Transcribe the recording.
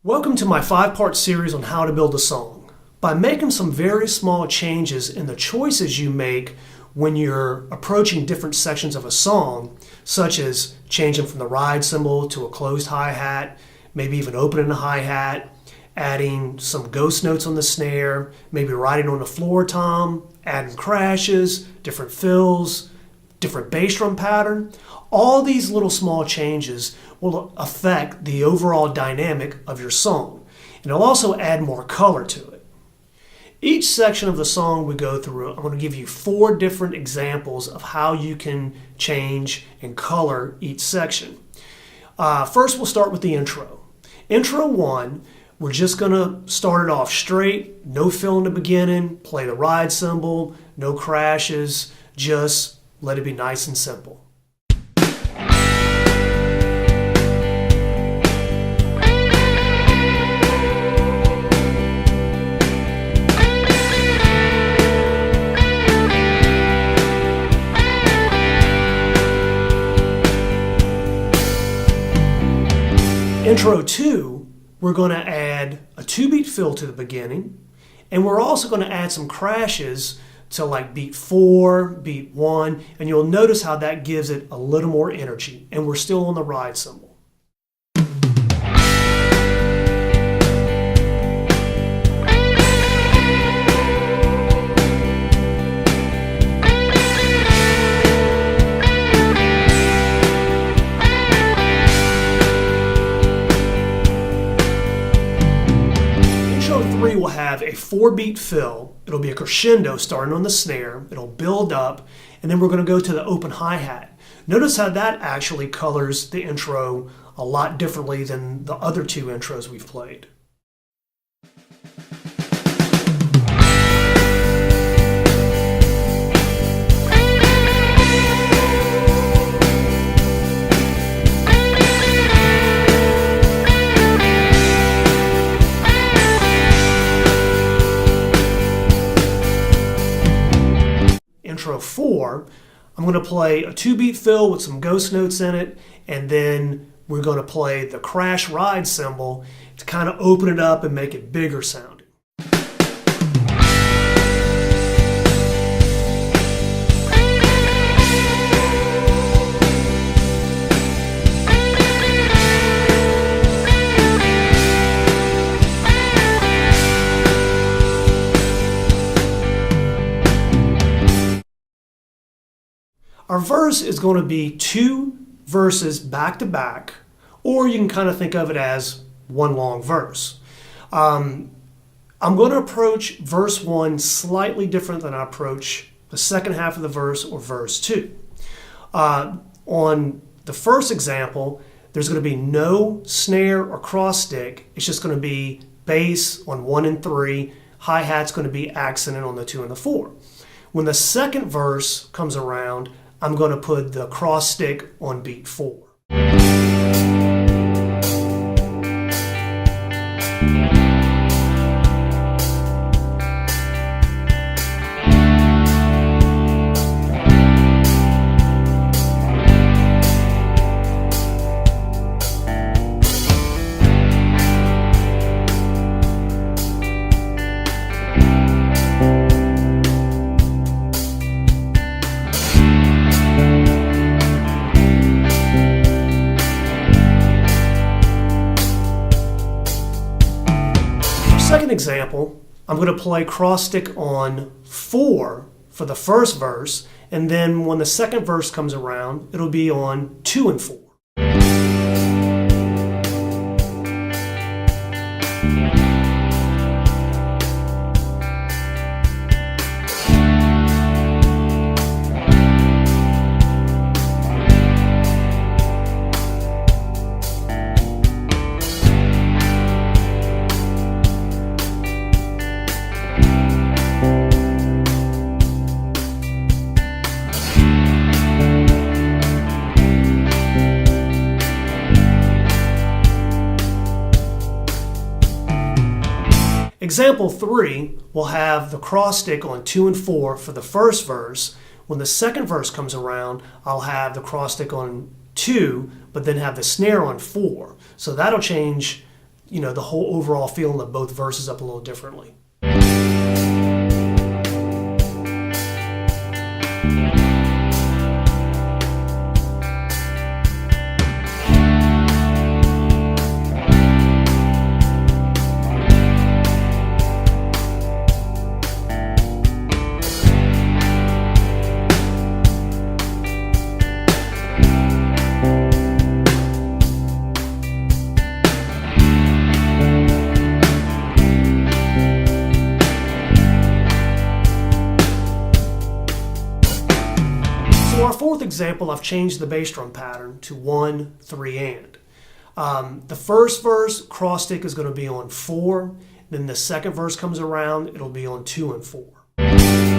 Welcome to my 5-part series on how to build a song. By making some very small changes in the choices you make when you're approaching different sections of a song, such as changing from the ride cymbal to a closed hi-hat, maybe even opening the hi-hat, adding some ghost notes on the snare, maybe riding on the floor tom, adding crashes, different fills, different bass drum pattern. All these little small changes will affect the overall dynamic of your song, and it'll also add more color to it. Each section of the song we go through, I'm going to give you 4 different examples of how you can change and color each section. First, we'll start with the intro. Intro 1, we're just going to start it off straight, no fill in the beginning, play the ride cymbal, no crashes, just let it be nice and simple. Intro 2, we're going to add a 2-beat fill to the beginning, and we're also going to add some crashes to like beat 4, beat 1, and you'll notice how that gives it a little more energy, and we're still on the ride cymbal. Will have a 4-beat fill. It'll be a crescendo starting on the snare. It'll build up, and then we're going to go to the open hi-hat. Notice how that actually colors the intro a lot differently than the other 2 intros we've played. Intro 4, I'm going to play a 2-beat fill with some ghost notes in it, and then we're going to play the crash ride cymbal to kind of open it up and make it bigger sounding. Our verse is going to be 2 verses back to back, or you can kind of think of it as one long verse. I'm going to approach verse 1 slightly different than I approach the second half of the verse or verse 2. On the first example, there's going to be no snare or cross stick. It's just going to be bass on 1 and 3. Hi-hat's going to be accented on the 2 and the 4. When the second verse comes around, I'm going to put the cross stick on beat 4. Second example, I'm going to play cross stick on 4 for the first verse, and then when the second verse comes around, it'll be on 2 and 4. Example 3 will have the cross stick on 2 and 4 for the first verse. When the second verse comes around, I'll have the cross stick on 2, but then have the snare on 4. So that'll change the whole overall feeling of both verses up a little differently. For our fourth example, I've changed the bass drum pattern to 1, 3, and. The first verse, cross stick is going to be on 4. Then the second verse comes around, it'll be on 2 and 4.